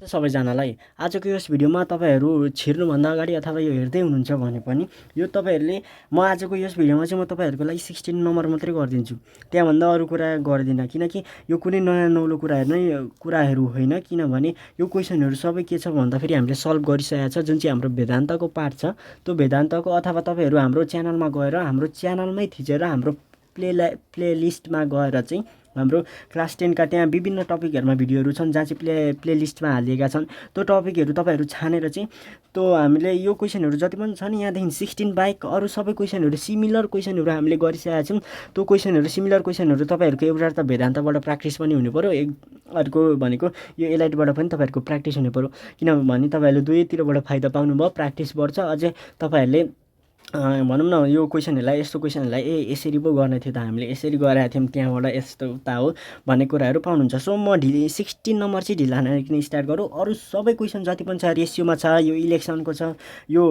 सबैजनालाई आजको यस भिडियोमा तपाईहरु छिर्नुभन्दा अगाडि अथवा यो हेर्दै हुनुहुन्छ भने पनि यो तपाईहरुले म आजको यस भिडियोमा चाहिँ म तपाईहरुको लागि 16 नम्बर मात्रै गर्दिन्छु। त्यहाँभन्दा अरु कुरा गर्दिन किनकि यो कुनै नयाँ नौलो कुराहरु होइन किनभने यो क्वेशनहरु सबै के छ भन्दा फेरि हामीले सल्भ गरिसकेका छ जुन चाहिँ हाम्रो वेदान्तको पार्ट छ। त्यो वेदान्तको अथवा तपाईहरु हाम्रो च्यानलमा गएर हाम्रो च्यानलमै थिचेर हाम्रो प्लेलिस्टमा गएर चाहिँ हाम्रो क्लास 10 का त्यहाँ विभिन्न टपिकहरुमा भिडियोहरु छन् जहाँ चाहिँ प्लेलिस्टमा हालिएका छन्। त्यो टपिकहरु तपाईहरु छानेर चाहिँ त्यो हामीले यो क्वेशनहरु जति पनि छन् यहाँदेखि 16 बाहेक अरु सबै क्वेशनहरु सिमिलर क्वेशनहरु हामीले गरिसकेका छौं। त्यो क्वेशनहरु सिमिलर क्वेशनहरु तपाईहरुको एउटा त वेदान्तबाट प्र्याक्टिस पनि हुनुपर्यो अर्को भनेको यो एलाइटबाट पनि तपाईहरुको प्र्याक्टिस हुनुपर्यो किनभने तपाईहरुले दुवैतिरबाट फाइदा पाउनुभयो प्र्याक्टिस बढ्छ। अझै तपाईहरुले भनौं न यो क्वेशनहरुलाई यस्तो क्वेशनहरुलाई यसरी पो गर्ने थियो त हामीले यसरी गरेका थियौं त्यहाँबाट यस्तो उता हो भन्ने कुराहरु पाउनुहुन्छ। सो म 16 नम्बर चाहिँ ढिला नगरिकन स्टार्ट गरौँ। अरु सबै क्वेशन जति पनि छ रेशियोमा छ यो इलेक्सनको छ यो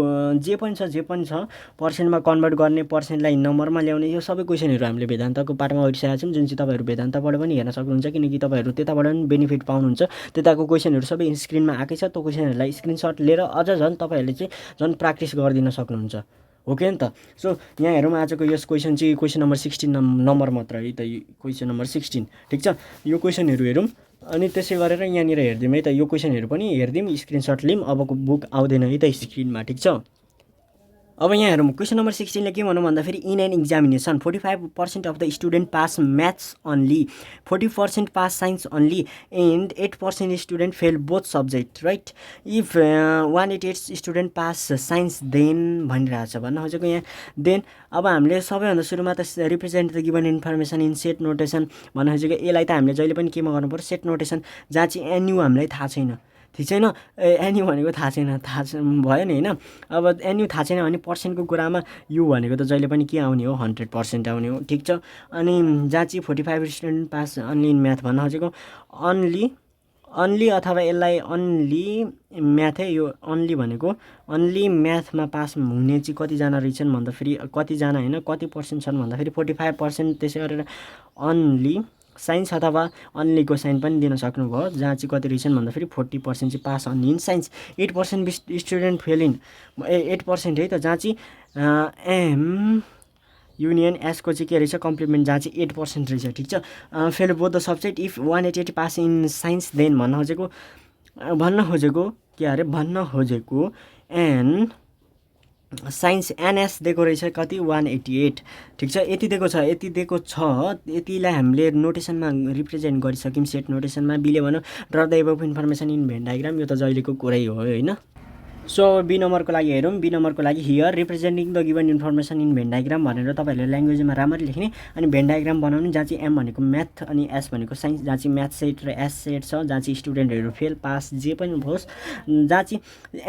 जे पनि छ पर्सेन्टमा कन्भर्ट गर्ने पर्सेन्टलाई नम्बरमा ल्याउने यो सबै क्वेशनहरु हामीले वेदान्तको पार्टमा गरिसकेका छौं जुन चाहिँ तपाईहरु वेदान्तबाट पनि हेर्न सक्नुहुन्छ किनकि तपाईहरु त्यताबाट पनि बेनिफिट पाउनुहुन्छ। त्यताको क्वेशनहरु सबै स्क्रिनमा आकै छ। त्यो क्वेशनहरुलाई स्क्रिनशट लिएर अझ झन् तपाईहरुले चाहिँ झन् प्र्याक्टिस गरिदिन सक्नुहुन्छ। ओके नि त। सो यहाँ हेरौँ आजको यस क्वेशन चाहिँ क्वेशन नम्बर 16 नम्बर मात्र है त क्वेशन नम्बर 16 ठीक छ। यो क्वेशनहरु हेरौँ अनि त्यसै गरेर यहाँनिर हेर्दिम है त यो क्वेशनहरु पनि हेर्दिम स्क्रिनशट लिम। अबको बुक आउँदैन है त स्क्रिनमा ठीक छ। अब यहाँ हेरौँ क्वेशन नम्बर 16 ले के भन्नु भन्दा फेरि in an examination 45% of the student pass maths only 40% pass science only and 8% student fail both subject right. If 188 student pass science then भनिरहेको छ भन्न खोजेको यहाँ देन। अब हामीले सबैभन्दा सुरुमा त represent the given information in set notation भन्न खोजेको यसलाई त हामीले जहिले पनि केमा गर्नु पर्यो सेट नोटेसन जहाँ चाहिँ एनयु हामीलाई थाहा छैन ठीक छैन। एनयु भनेको थाहा छैन भयो नि हैन। अब एनयु थाहा छैन भने पर्सेन्टको कुरामा यु भनेको त जहिले पनि के आउने हो 100% आउने हो ठीक छ। अनि जहाँ चाहिँ 45 student pass only in math भन्न खोजेको अन्ली अथवा यसलाई अन्ली म्याथ है यो अन्ली भनेको अन्ली म्याथमा पास हुने चाहिँ कतिजना रहेछन् भन्दा फेरि कतिजना हैन कति पर्सेन्ट छन् भन्दा फेरि 45%। त्यसै गरेर अन्ली साइन्स अथवा अन्लीको साइन पनि दिन सक्नुभयो जहाँ चाहिँ कति रहेछन् भन्दा फेरि 40% चाहिँ pass only in science 8% student fail in 8% है त जहाँ चाहिँ एम युनियन एसको चाहिँ के रहेछ कम्प्लिमेन्ट जहाँ चाहिँ 8% रहेछ ठीक छ। Fail both the subject if 188 pass in science then भन्न खोजेको के अरे भन्न खोजेको एन साइन्स एनएस दिएको रहेछ कति 188 ठीक छ। यति दिएको छ यतिलाई हामीले नोटेसनमा रिप्रेजेन्ट गरिसक्यौं सेट नोटेसनमा बिले भनौँ draw the above information in van diagram यो त जहिलेको कुरै हो हैन। सो बी नम्बरको लागि हेरौँ बी नम्बरको लागि here representing the given information in van diagram भनेर तपाईहरुले ल्याङ्ग्वेजमा राम्ररी लेख्ने अनि भेन डायग्राम बनाउनु जहाँ चाहिँ एम भनेको म्याथ अनि एस भनेको साइन्स जहाँ चाहिँ म्याथ सेट र एस सेट छ जहाँ चाहिँ स्टुडेन्टहरु फेल पास जे पनि होस् जहाँ चाहिँ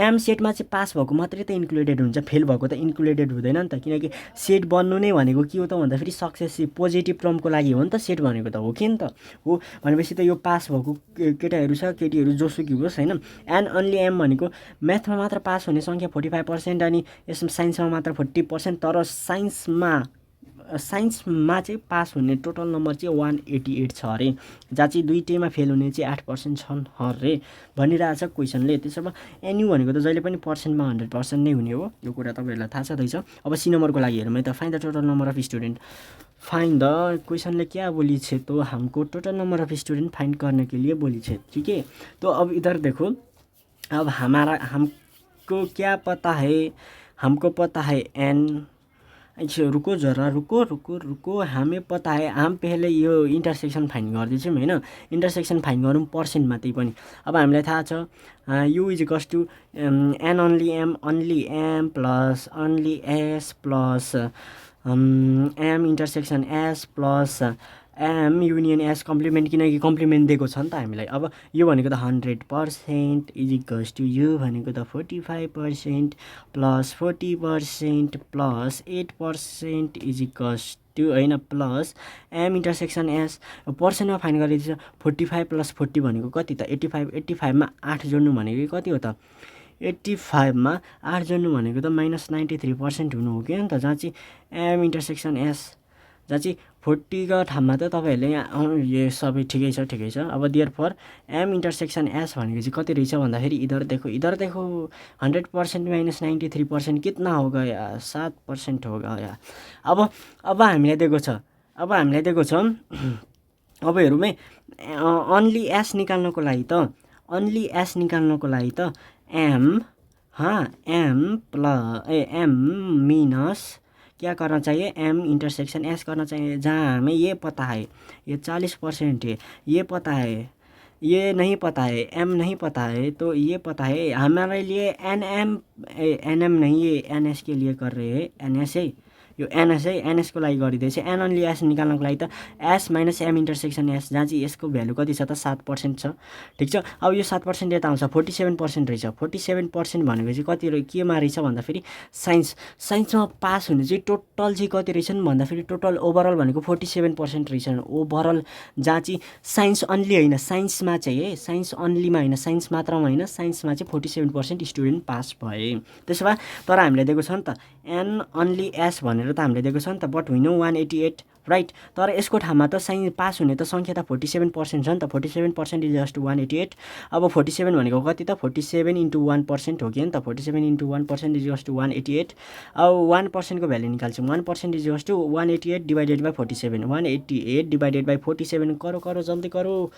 एम सेटमा चाहिँ पास भएको मात्रै त इन्क्लुडेड हुन्छ फेल भएको त इन्क्लुडेड हुँदैन नि त किनकि सेट बन्नु नै भनेको के हो त भन्दा फेरि सक्सेस पोजिटिभ टर्मको लागि हो नि त सेट भनेको त हो के नि त हो भनेपछि त यो पास भएको केटाहरु छ केटीहरु जोसुकै होस् हैन। एन्ड अन्ली एम भनेको म्याथमा मात्र पास हुने संख्या 45% अनि यसमा साइन्समा मात्र 40% तर साइन्समा चाहिँ पास हुने टोटल नम्बर चाहिँ 188 छ अरे जहाँ चाहिँ दुईटैमा फेल हुने चाहिँ 8% छन् अरे भनिरहेछ क्वेशनले। त्यसो भए एनयु भनेको त जहिले पनि पर्सेन्टमा 100% नै हुने हो यो कुरा तपाईहरुलाई थाहा छँदैछ। अब सी नम्बरको लागि हेरौँ है त find the total number of student find the question ने क्या बोली छे तो हमको total number of student find करने के लिए बोली छे ठीक है। तो अब इधर देखो अब हमको क्या पता है हमको पता है एन अच्छा रुको जरा रुको हमें पता है हम पहले यो इंटरसेक्शन फाइंड गर्दैछौं हैन। इंटरसेक्शन फाइंड गरौँ पर्सेन्टमा त्यही पनि अब हामीलाई थाहा छ u is equals to n only M plus only S plus M intersection S plus M union S complement किनकि कम्प्लिमेन्ट दिएको छ नि त हामीलाई। अब यो भनेको त 100% इज इक्वल्स टु यो भनेको त 45% plus 40% plus 8% is equals to हैन प्लस एम इंटरसेक्शन एस पर्सेन्टमा फाइन गरिदिन्छ 45 प्लस 40 भनेको कति त 85 मा 8 जोड्नु भनेको कति हो त 85 मा 8 जोड्नु भनेको त -93% हुनु हो के नि त जहाँ चाहिँ एम इंटरसेक्शन एस जहाँ चाहिँ 40 को ठाउँमा त तपाईँहरूले यो सबै ठिकै छ। अब therefore M intersection S भनेको चाहिँ कति रहेछ भन्दाखेरि इधर देखो 100% माइनस 93% कितना हो गया 7% हो गया। अब हामीलाई दिएको छ अब हेरौँ है अन्ली एस निकाल्नको लागि त एम मिनस क्या करना चाहिए एम इंटरसेक्शन एस करना चाहिए, जहाँ हमें ये पता है ये 40% है, ये पता है, ये नहीं पता है, एम नहीं पता है, तो ये पता है हमारे लिए एनएम नहीं है, एनएस के लिए कर रहे हैं, एनएस है यो एनएस है, एनएसको लागि गरिँदैछ। एन अन्ली एस निकाल्नको लागि त S minus M intersection S, जहाँ चाहिँ यसको भ्यालु कति छ त 7% छ। ठिक छ। अब यो 7% यता आउँछ 47% रहेछ। 47% भनेको चाहिँ कति केमा रहेछ भन्दाखेरि साइन्समा पास हुने चाहिँ टोटल चाहिँ कति रहेछन् भन्दाखेरि टोटल ओभरअल भनेको 47% रहेछन् ओभरअल, जहाँ चाहिँ साइन्स अन्ली होइन, साइन्समा चाहिँ है, साइन्स अन्लीमा होइन, साइन्स मात्रमा होइन, साइन्समा चाहिँ 47% स्टुडेन्ट पास भए। त्यसो भए तर हामीले दिएको छ नि त एन अन्ली एस भनेर त हामीले दिएको छ नि त, बट वी नो 188 राइट। तर यसको ठाउँमा त साइन्स पास हुने त सङ्ख्या त 47% छ नि त, 47% इज जस्ट 188। अब 47 भनेको कति त 47 × 1% हो कि नि त, 47 × 1% इज जस्ट 188। अब 1% को भ्यालु निकाल्छौँ, 1% is just 188 divided by 47, 188 divided by 47 करो जल्दी करो।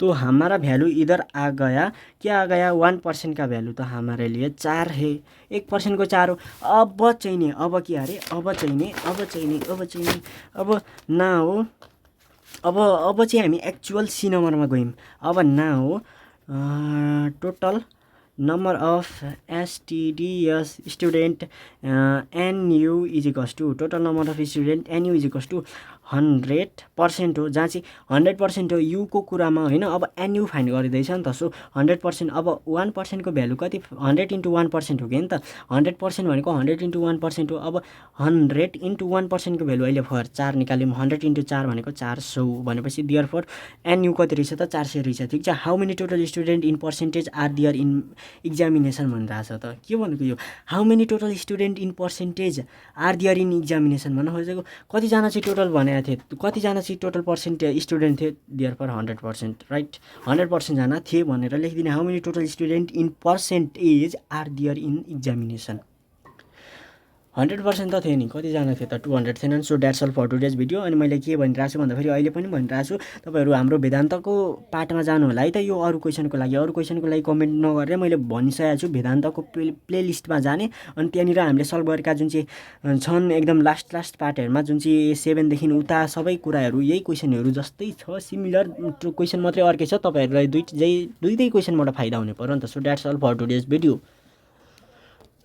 तो हमारा वैल्यू इधर आ गया, क्या आ गया 1% का वैल्यू तो हमारे लिए 4 है, 1% को 4 हो। अब चाहिए अब क्या अरे अब चाहिए अब ना हो। अब चाहिँ हामी एक्चुअल सी नम्बरमा गयौँ। अब ना हो total number of STDs student NU is equals to total number of student NU is equals to 100% हो, जहाँ चाहिँ 100% हो U को कुरामा होइन। अब NU फाइन्ड गरिँदैछ नि त, सो 100%। अब 1% को भ्यालु कति 100 × 1% हो कि नि त, 100% भनेको 100 × 1% हो। अब 100 × 1% को भ्यालु अहिले फर 4 निकाल्यौँ, 100 × 4 भनेको 400 भनेपछि दियर फर NU कति रहेछ त 400 रहेछ। ठिक छ। How many total student in percentage are there in examination भनिरहेछ त, के भनेको यो how many total student in percentage are there in examination भन्न खोजेको कतिजना चाहिँ टोटल भनेको थिए, कतिजना चाहिँ टोटल पर्सेन्टेज स्टुडेन्ट थिए दियर फर 100% राइट, 100% जना थिए भनेर लेखिदिने। How many total student in percentage are there in examination 100% त थियो नि, कतिजना थियो त 200 थिएनन्। So that's all for today's video. अनि मैले के भनिरहेको छु भन्दाखेरि अहिले पनि भनिरहेको छु तपाईँहरू हाम्रो वेदान्तको पार्टमा जानु होला है त। यो अरू क्वेसनको लागि कमेन्ट नगरेर मैले भनिसकेको छु वेदान्तको प्लेलिस्टमा जाने, अनि त्यहाँनिर हामीले सल्भ गरेका जुन चाहिँ छन् एकदम लास्ट पार्टहरूमा जुन चाहिँ 7 देखि उता सबै कुराहरू यही क्वेसनहरू जस्तै छ, सिमिलर क्वेसन मात्रै अर्कै छ। तपाईँहरूलाई दुईटै क्वेसनबाट फाइदा हुने पर्यो नि त। So that's all for today's video.